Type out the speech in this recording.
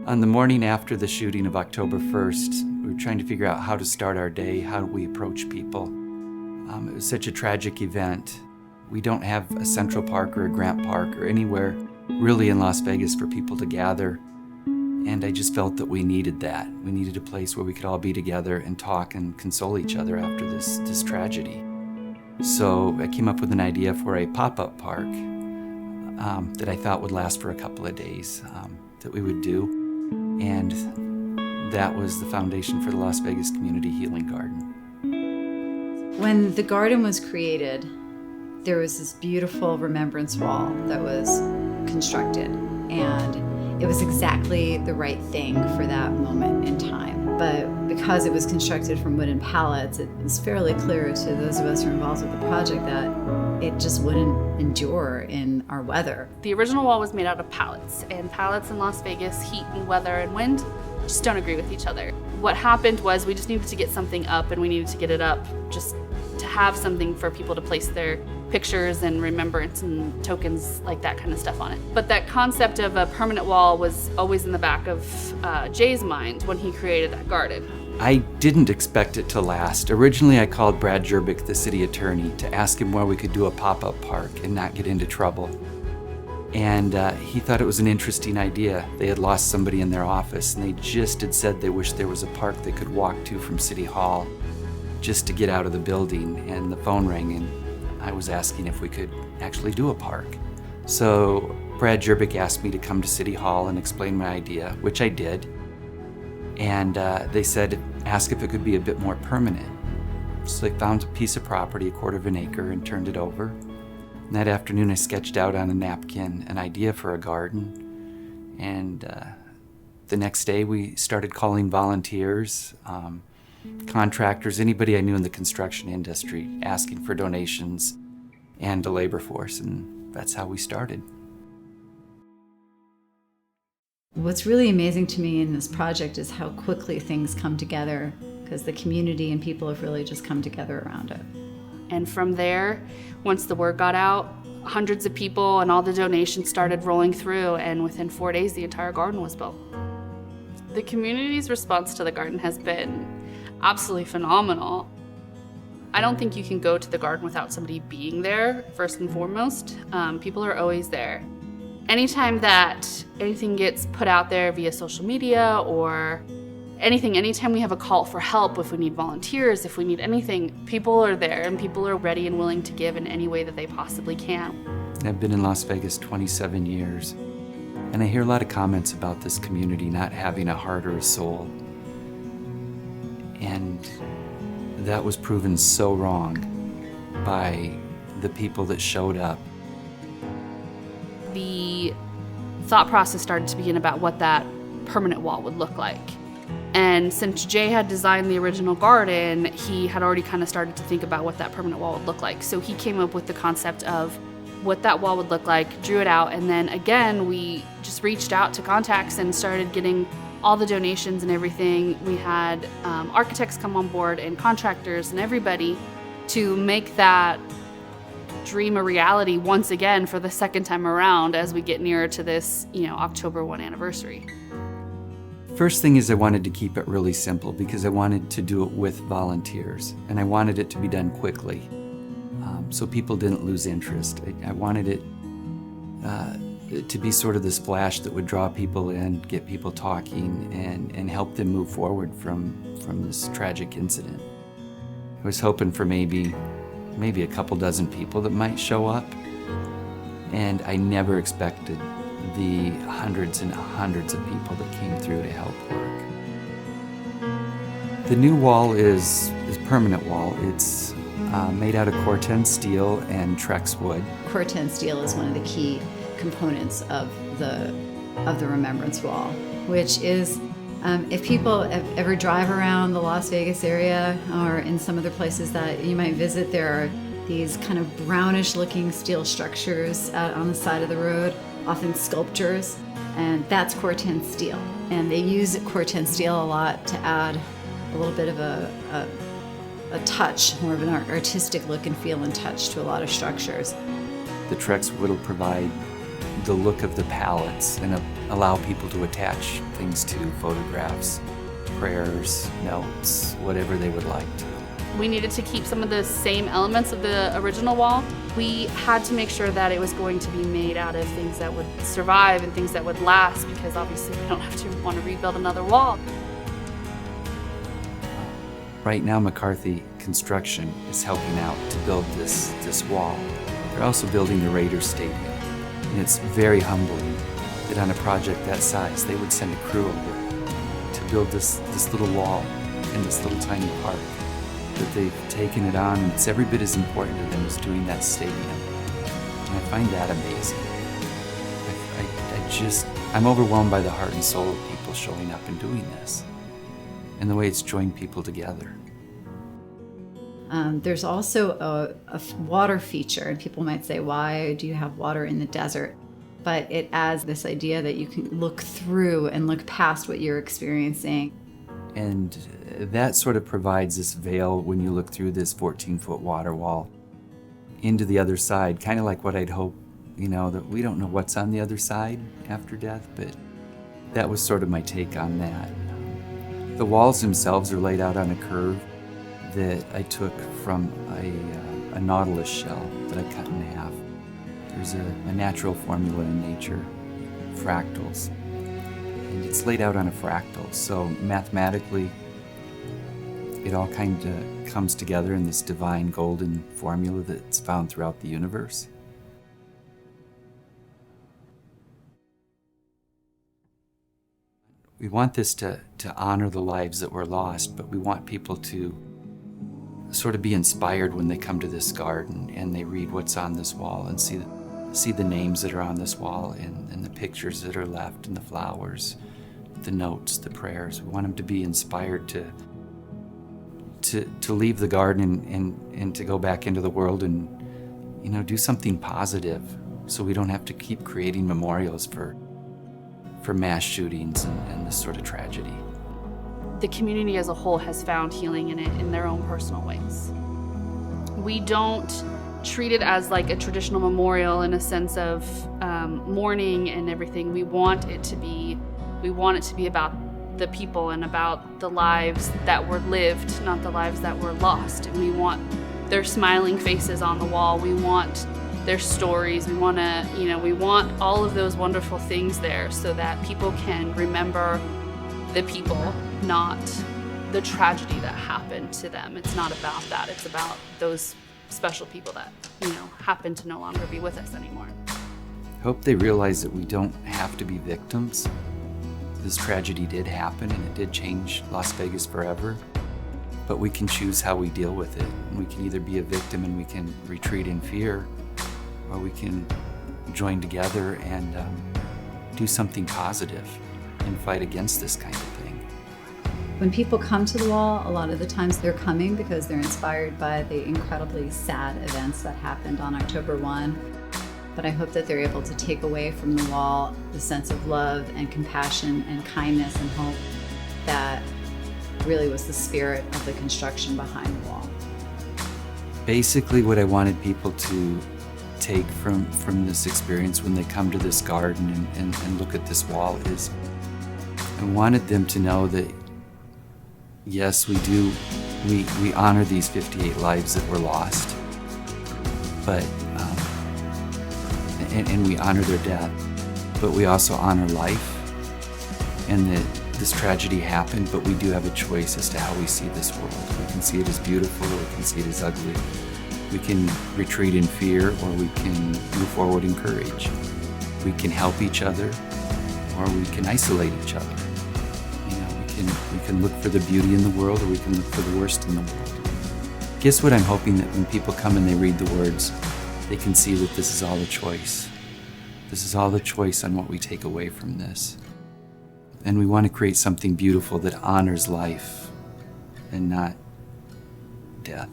On the morning after the shooting of October 1st, we were trying to figure out how to start our day, how do we approach people. It was such a tragic event. We don't have a Central Park or a Grant Park or anywhere really in Las Vegas for people to gather. And I just felt that we needed that. We needed a place where we could all be together and talk and console each other after this tragedy. So I came up with an idea for a pop-up park that I thought would last for a couple of days that we would do. And that was the foundation for the Las Vegas Community Healing Garden. When the garden was created, there was this beautiful remembrance wall that was constructed, and it was exactly the right thing for that moment in time. But because it was constructed from wooden pallets, it was fairly clear to those of us who were involved with the project that it just wouldn't endure in our weather. The original wall was made out of pallets, and pallets in Las Vegas, heat and weather and wind just don't agree with each other. What happened was we just needed to get something up, and we needed to get it up just to have something for people to place their pictures and remembrance and tokens, like that kind of stuff on it. But that concept of a permanent wall was always in the back of Jay's mind when he created that garden. I didn't expect it to last. Originally, I called Brad Jerbick, the city attorney, to ask him where we could do a pop-up park and not get into trouble. And he thought it was an interesting idea. They had lost somebody in their office, and they just had said they wished there was a park they could walk to from City Hall just to get out of the building. And the phone rang, and I was asking if we could actually do a park. So Brad Jerbick asked me to come to City Hall and explain my idea, which I did. And they said, ask if it could be a bit more permanent. So they found a piece of property, a quarter of an acre, and turned it over. And that afternoon I sketched out on a napkin an idea for a garden. And the next day we started calling volunteers, contractors, anybody I knew in the construction industry, asking for donations and a labor force. And that's how we started. What's really amazing to me in this project is how quickly things come together, because the community and people have really just come together around it. And from there, once the word got out, hundreds of people and all the donations started rolling through, and within 4 days, the entire garden was built. The community's response to the garden has been absolutely phenomenal. I don't think you can go to the garden without somebody being there, first and foremost. People are always there. Anytime that anything gets put out there via social media or anytime we have a call for help, if we need volunteers, if we need anything, people are there and people are ready and willing to give in any way that they possibly can. I've been in Las Vegas 27 years, and I hear a lot of comments about this community not having a heart or a soul. And that was proven so wrong by the people that showed up. The thought process started to begin about what that permanent wall would look like. And since Jay had designed the original garden, he had already kind of started to think about what that permanent wall would look like. So he came up with the concept of what that wall would look like, drew it out, and then again, we just reached out to contacts and started getting all the donations and everything. We had architects come on board and contractors and everybody to make that dream a reality once again for the second time around as we get nearer to this, October 1 anniversary. First thing is I wanted to keep it really simple because I wanted to do it with volunteers, and I wanted it to be done quickly so people didn't lose interest. I wanted it to be sort of the splash that would draw people in, get people talking, and help them move forward from this tragic incident. I was hoping for maybe a couple dozen people that might show up, and I never expected the hundreds and hundreds of people that came through to help work. The new wall is permanent wall. It's made out of Corten steel and Trex wood. Corten steel is one of the key components of the remembrance wall, which is if people ever drive around the Las Vegas area or in some other places that you might visit, there are these kind of brownish looking steel structures out on the side of the road, often sculptures, and that's Corten steel. And they use Corten steel a lot to add a little bit of a touch, more of an artistic look and feel and touch to a lot of structures. The Trex wood will provide the look of the palettes and allow people to attach things to photographs, prayers, notes, whatever they would like to. We needed to keep some of the same elements of the original wall. We had to make sure that it was going to be made out of things that would survive and things that would last, because obviously we don't have to want to rebuild another wall. Right now, McCarthy Construction is helping out to build this wall. They're also building the Raiders Stadium. And it's very humbling that on a project that size, they would send a crew over to build this little wall in this little tiny park. That they've taken it on, and it's every bit as important to them as doing that stadium. And I find that amazing. I'm overwhelmed by the heart and soul of people showing up and doing this, and the way it's joined people together. There's also a water feature, and people might say, why do you have water in the desert? But it adds this idea that you can look through and look past what you're experiencing. And that sort of provides this veil when you look through this 14-foot water wall into the other side, kind of like what I'd hope, that we don't know what's on the other side after death, but that was sort of my take on that. The walls themselves are laid out on a curve that I took from a nautilus shell that I cut in half. There's a natural formula in nature, fractals. And it's laid out on a fractal, so mathematically it all kind of comes together in this divine golden formula that's found throughout the universe. We want this to honor the lives that were lost, but we want people to sort of be inspired when they come to this garden and they read what's on this wall and see the names that are on this wall and the pictures that are left and the flowers, the notes, the prayers. We want them to be inspired to leave the garden and to go back into the world and do something positive, so we don't have to keep creating memorials for mass shootings and this sort of tragedy. The community as a whole has found healing in it in their own personal ways. We don't treat it as like a traditional memorial in a sense of mourning and everything. We want it to be about the people and about the lives that were lived, not the lives that were lost. And we want their smiling faces on the wall. We want their stories. We want all of those wonderful things there so that people can remember the people, not the tragedy that happened to them. It's not about that. It's about those special people that, happen to no longer be with us anymore. I hope they realize that we don't have to be victims. This tragedy did happen and it did change Las Vegas forever, but we can choose how we deal with it. We can either be a victim and we can retreat in fear, or we can join together and do something positive and fight against this kind of thing. When people come to the wall, a lot of the times they're coming because they're inspired by the incredibly sad events that happened on October 1. But I hope that they're able to take away from the wall the sense of love and compassion and kindness and hope that really was the spirit of the construction behind the wall. Basically, what I wanted people to take from this experience when they come to this garden and look at this wall is I wanted them to know that yes, we honor these 58 lives that were lost, but and we honor their death, but we also honor life, and that this tragedy happened, but we do have a choice as to how we see this world. We can see it as beautiful, or we can see it as ugly. We can retreat in fear, or we can move forward in courage. We can help each other, or we can isolate each other. We can look for the beauty in the world, or we can look for the worst in the world. Guess what I'm hoping that when people come and they read the words, they can see that this is all a choice. This is all the choice on what we take away from this. And we want to create something beautiful that honors life and not death.